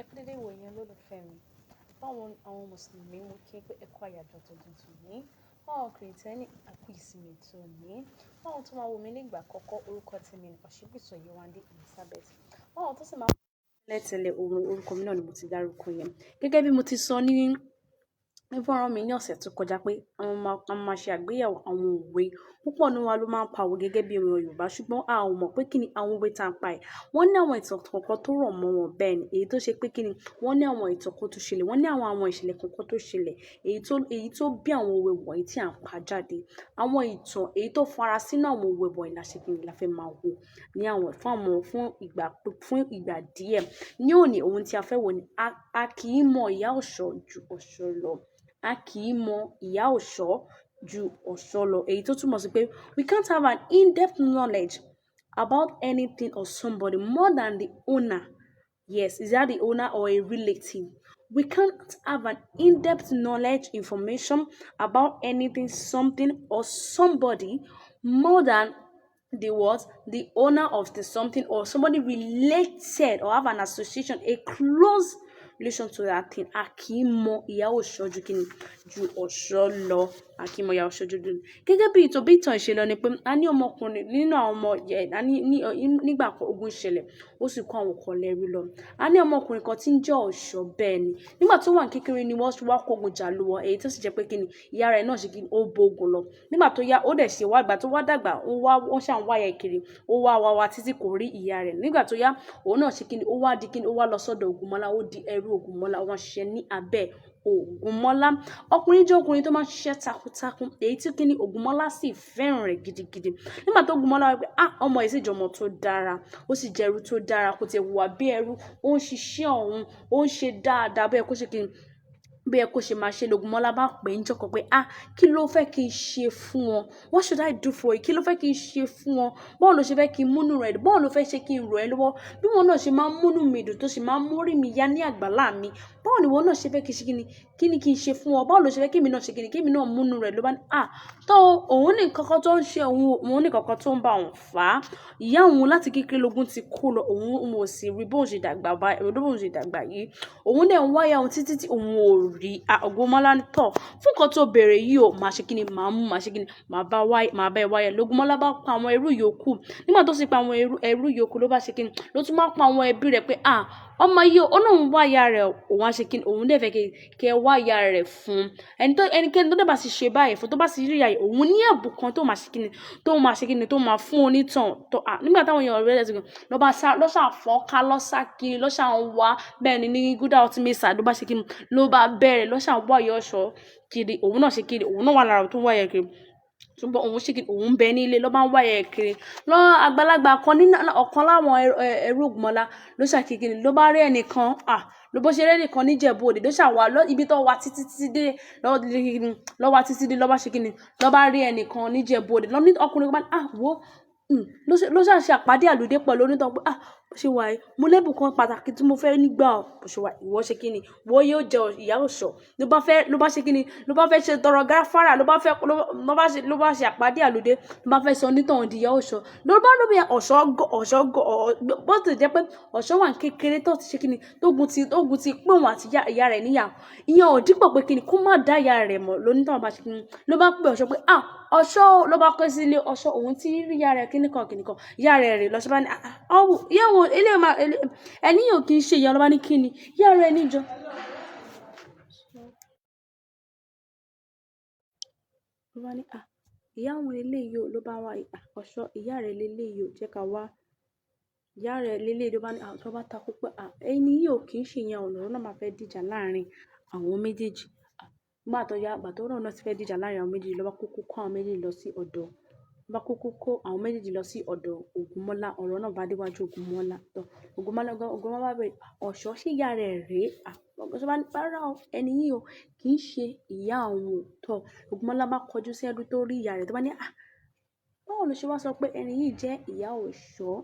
Ẹ kú dédé ìwòyí olólùfẹ́ mi. Báwo àwọn Mùsùlùmí mú kí pé ẹ kú àyájọ́ tuntun tòní. Báwọn Kìrìtẹ́nì a kú ìsinmi tòní. Báwọn tó máa wò mí nígbà àkọ́kọ́ orúkọ tèmi ni Ọ̀ṣíbìsọ̀ Yewande Elizabeth. Báwọn tó sì máa tẹ́lẹ̀ orúkọ mi náà ni mo ti dárúkọ yẹn. Gẹ́gẹ́ bí mo ti sọ ní fọ́nrán mi ní ọ̀sẹ̀ tó kọjá pé àwọn máa ṣe àgbéyẹ̀wò àwọn òwe púpọ̀ nínú wa ló máa ń pa òwe gẹ́gẹ́ bí ọmọ Yorùbá ṣùgbọ́n a ò mọ̀ pé kí ni àwọn òwe tá à ń pa ẹ̀ wọ́n ní àwọn ìtàn kankan tó rọ̀ mọ́ wọn bẹ́ẹ̀ ni èyí tó ṣe pé kí ni wọ́n ní àwọn ìtàn kan tó ṣẹlẹ̀ wọ́n ní àwọn ìṣẹ̀lẹ̀ kankan tó ṣẹlẹ̀ èyí tó bí àwọn òwe wọ̀nyí tí à ń pa jáde àwọn ìtàn èyí tó fara sínú àwọn òwe wọ̀nyí la ṣe kí ni la fẹ́ máa wò ní àwọn fún ìgbà díẹ̀ ní òní ohun tí a fẹ́ wò ni a kì í mọ ìyá ọ̀ṣọ́ ju ọ̀ṣọ́ lọ. A kì í mọ ìyá ọ̀ṣọ́ ju ọ̀ṣọ́ lọ èyí tó túmọ̀ sí pé we can't have an in-depth knowledge about anything or somebody more than the owner. Yes, is that the owner or a relative? We can't have an in-depth knowledge information about anything, something or somebody more than the owner of the something or somebody related or have an association, a close relation to that thing. A kì í mọ ìyá ọ̀ṣọ́ ju ọ̀ṣọ́ lọ. A kì í mọ ìyá ọ̀ṣọ́ ju ọ̀ṣọ́ lọ. Gẹ́gẹ́ bí ìtàn ìṣẹ̀lẹ̀ ni pé a ní ọmọkùnrin nínú àwọn ọmọ nígbà ogun ìṣẹ̀lẹ̀ ó sì kó àwọn kan lẹ́rú lọ. A ní ọmọkùnrin kan tí ń jẹ́ ọ̀ṣọ́ bẹ́ẹ̀ ni. Nígbà tó wà ní kékeré ni wọ́n wá kógun jà lù wọ́n èyí tó sì jẹ́ pé kí ni ìyá rẹ̀ náà ṣe kí ni ó bógun lọ. Nígbà tó yá ó dẹ̀ ṣe wá ìgbà tó wá dàgbà ó ṣàn wá yẹ kiri ó wá títí kò rí ìyá rẹ̀. Nígbà tó yá òun náà ṣe kí ni ó wá di kí ni ó wá lọ sọ́dọ̀ Ògúnmọ́lá ó di ẹrú Ògúnmọ́lá wọ́n ṣiṣẹ́ ní abẹ́ Ògúnmọ́lá. Ọkùnrin jẹ́ ọkùnrin tó máa ń ṣiṣẹ́ takuntakun èyí tí kí ni Ògúnmọ́lá sì fẹ́ràn rẹ̀ gidigidi. Nígbà tó Ògúnmọ́lá wí pé ọmọ yìí sì jẹ́ ọmọ tó dára ó sì jẹ́ ẹrú tó dára kò tiẹ̀ hùwà bí ẹrú ó ń ṣiṣẹ́ ọ̀hún ó ń ṣe dáadáa bẹ́ẹ̀ kó ṣe kí ni bí ẹ kó ṣe máa ṣe l'Ògúnmọ́lá bá pè ń jọkọ̀ pé kí ló fẹ́ kí n ṣe fún wọn what should I do for you kí ló fẹ́ kí n ṣe fún wọn báwo ló ṣe fẹ́ kí n múnú rẹ̀ dùn báwo ló fẹ́ ṣe kí n rọ̀ ẹ́ lọ́wọ́ bí wọn náà ṣe máa ń múnú mi dùn tó ṣe máa ń mórí mi yá ní àgbàlá mi báwo ni wọn náà ṣe fẹ́ kí n ṣe kí ni kí n ṣe fún wọn báwo ló ṣe fẹ́ kí èmi náà ṣe kí èmi náà múnú rẹ̀ ló bá ní tó òun ní kankan tó ń ṣe òun ní kankan tó ń bá òun fà á ìyá òun láti kékeré lógún ti kú lọ òun ò sì rí bóun ṣe dàgbà yìí òun dẹ̀ ń wáyà òun títí tí òun ò rí Ògúnmọ́lá ní tọ̀ fún nǹkan tó bèrè yìí o máa ṣe kí ni máa ṣe kí ni máa bá ẹ wáyà l'Ògúnmọ́lá bá pa àwọn ẹrú yòókù nígbà tó sì pa àwọn ẹrú yòókù ló bá ṣe kí ni ló tún máa pa àwọn ẹbí rẹ̀ pé ọmọ yìí ó náà ń wá ìyá rẹ̀ òun á ṣe kí ni òun dẹ̀ fẹ́ kí ẹ wá ìyá rẹ̀ fún ẹnikẹ́ni tó dẹ̀ bá sì ṣe báyìí fún tó bá sì rí ìyá yìí òun ní ẹ̀bùn kan tó máa ṣe kí ni tó máa fún onítàn nígbà táwọn èèyàn rẹ̀ lẹ́sìn lọ́ṣà fọ́nká lọ́ṣà kiri lọ́ṣà ń wá bẹ́ẹ̀ ni ní gúdà ọtímẹ́sà ló bá ṣe kí ni ló bá bẹ̀rẹ̀ lọ́ṣà wá ìyá ọ̀ṣọ́ kiri òun náà ṣe kiri òun náà wà lára tó wá ìyá kiri ṣùgbọ́n òun ṣe kí òun bẹ ní ilé ló bá ń wá ẹ̀ kiri lọ àgbàlagbà kan ní ọ̀kan láwọn ẹrú Ògúnmọ́lá ló ṣàkíkí ni ló bá rí ẹnìkan ló bó ṣe rí ẹnìkan níjẹ̀bú òde ló ṣàwà ibi tó wà títí dé lọ́wọ́ títí dé lọ́wọ́ ṣe kí ni ló bá rí ẹnìkan níjẹ̀bú òde lọ́ní ọkùnrin kan bá wo ló ṣàṣe àpàdé àlùdé pẹ̀lú onítọ̀ pé bó ṣe wà yìí mo lẹ́bùn kan pàtàkì tí mo fẹ́ nígbà bó ṣe wà ìwọ ṣe kí ni wọ́n yóò jẹ ìyá ọ̀ṣọ́ ló bá ṣe kí ni ló bá fẹ́ ṣe tọrọ gáfárà ló bá ṣe àpàdé àlùdé ló bá fẹ́ sọ onítọ̀hún di ìyá ọ̀ṣọ́ ló bá lóbi ọ̀ṣọ́ bó ti jẹ́ pé ọ̀ṣọ́ wà kékeré tó ti ṣe kí ni tógun ti pé òun àti ìyá rẹ̀ níyà ìyẹn ò dípò pé kí ni kó má dá ìyá rẹ̀ mọ̀ lónítọ̀hún bá ṣe kí ni ló bá pè ọ̀ṣọ́ pé ọ̀ṣọ́ ló bá kọ́ sí ilé ọ̀ṣọ́ òun tí rí ìyá rẹ̀ kíníkan ìyá rẹ̀ rè lọ́ṣọ́ bá ní ìyá wọn ẹni yóò kí n ṣe ìyá ọlọ́ba ní kíni ìyá rẹ̀ níjọ. ló bá ní ìyá àwọn eléyìí ló bá wá ọ̀ṣọ́ ìyá rẹ̀ leléyìí jẹ́ ká wá ìyá rẹ̀ leléyìí ló bá ní tó bá takú pé ẹni yóò kí n ṣe ìyá ọ̀nà náà máa fẹ́ dìjà láàrin àwọn méjèèjì nígbà tó yá àgbà tó rọ̀ náà ti fẹ́ dìjà láàrin àwọn méjèèjì ló bá kúkú kó àwọn méjèèjì lọ sí ọ̀dọ̀ Ògúnmọ́lá ọ̀rọ̀ náà bá déwájú Ògúnmọ́lá tó Ògúnmọ́lá bá bẹ̀rẹ̀ ọ̀ṣọ́ ṣé ìyá rẹ̀ rèé ọ̀ṣọ́ bá ní rárá o ẹni yìí o kì í ṣe ìyá àwọn tó Ògúnmọ́lá bá kọjú sí ẹdún tó rí ìyá rẹ̀ tó bá ní báwo ló ṣe wá sọ pé ẹni yìí jẹ́ ìyá ọ̀ṣọ́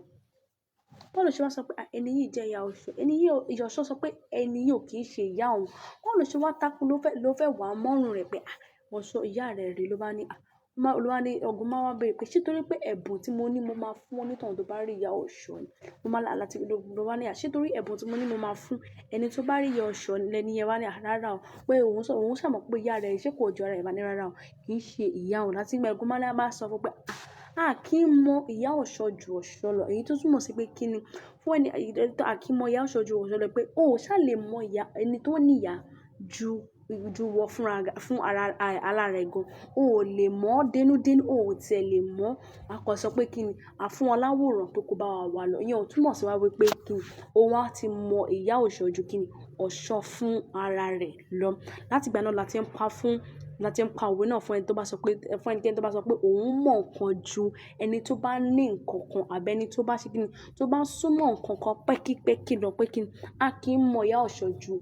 báwo ló ṣe wá sọ pé ẹni yìí jẹ́ ìyá ọ̀ṣọ́ ẹni yìí ìyá ọ̀ṣọ́ sọ pé ẹni yìí ò kì í ṣe ìyá òun báwo ló ṣe wá takú ló fẹ́ wà á mọ́rùn rẹ̀ pé ọ̀ṣọ́ ìyá rẹ̀ rèé ló bá ní Olúwa ní ọ̀gùn máa wá bèrè pé ṣé torí pé ẹ̀bùn tí mo ní mo máa fún onítọ̀hún tó bá rí ìyá ọ̀ṣọ́ ni mo máa láti Olúwa ní ṣé torí ẹ̀bùn tí mo ní mo máa fún ẹni tó bá rí ìyá ọ̀ṣọ́ lẹ́ni yẹn wá ní rárá o pé òun ṣàmọ̀ pé ìyá rẹ̀ ṣé kò jọ ara ẹ̀ bá ní rárá o kì í ṣe ìyá òun láti gba ẹ̀gún máa bá sọ fún pé kí n mọ ìyá ọ̀ṣọ́ ju ọ̀ṣọ́ lọ èyí tó túmọ̀ sí pé kí ni fún ẹni kí n mọ ìyá ọ̀ṣọ́ ju ọ̀ṣọ́ lọ pé o ṣá lè mọ ìyá ẹni tó ní ìyá ju wọ fún ara rẹ̀ gan o ò lè mọ̀ dénúdénú o ò tiẹ̀ lè mọ̀ akọ̀sọ pé kí ni àfún ọláwòrán tó kó bá wa lọ ìyẹn ò túmọ̀ sí wá wípé kí ni òun á ti mọ ìyá ọ̀ṣọ́ ju kí ni ọ̀ṣọ́ fún ara rẹ̀ lọ láti ìgbà náà láti ń pa òwe náà fún ẹni tó bá sọ pé òun mọ̀ nǹkan ju ẹni tó bá ní nǹkan kan àbẹ́ ẹni tó bá ṣe kí ni tó bá súnmọ́ nǹkan kan pẹ́kípẹ́kí lọ pé kí ni a kì í mọ ìyá ọ̀ṣọ́ ju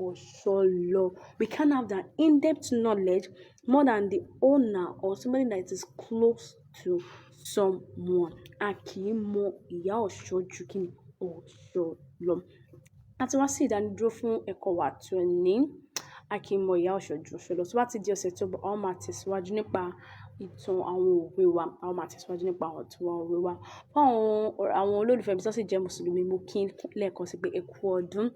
ọ̀ṣọ́ lọ. We can't have that in-depth knowledge more than the owner or somebody that is close to someone. A kì í mọ ìyá ọ̀ṣọ́ ju kí ni ọ̀ṣọ́ lọ. A ti wá sí ìdánidúró fún ẹ̀kọ́ wa tòní. A kì í mọ ìyá ọ̀ṣọ́ ju ọ̀ṣọ́ lọ. Tó bá ti di ọ̀sẹ̀ tó bọ̀, a máa tẹ̀síwájú nípa ìtàn àwọn òwe wa. A máa tẹ̀síwájú nípa ìtàn àwọn òwe wa. Fún àwọn olólùfẹ́ mi tó sì jẹ́ Mùsùlùmí, mo kí lẹ́ẹ̀kan sí pé ẹ kú ọdún.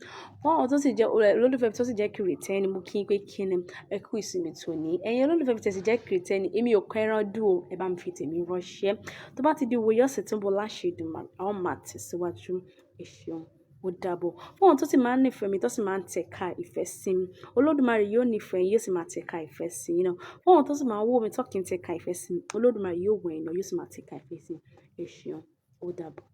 Fún àwọn tó sì jẹ́ olólùfẹ́ mi tó sì jẹ́ Kìrìtẹ́nì, mo kí pé kí ni ẹ kú ìsinmi tòní. Ẹ̀yin olólùfẹ́ mi tó sì jẹ́ Kìrìtẹ́nì, èmi ò kọ ẹran dùn o, ẹ bá mi fi tèmi ránṣẹ́. Tó bá ti di ìwòye ọ̀sẹ̀ tó ń bọ̀ láṣẹ Èdùmàrè, a máa tẹ̀síwájú. Ẹ ṣeun. Ó dàbọ̀. Fún àwọn tó sì máa ń nífẹ̀ẹ́ mi tó sì máa ń tẹ̀ka ìfẹ́ sí mi, Olódùmarè yóò nífẹ̀ẹ́ yín yóò sì máa tẹ̀ka ìfẹ́ sí yín náà. Fún àwọn tó sì máa ń wò mí tó kì í tẹ̀ka ìfẹ́ sí mi, Olódùmarè yóò wò ẹ̀yin náà yóò sì máa tẹ̀ka ìfẹ́ sí yín. Ẹ ṣeun. Ó dàbọ̀.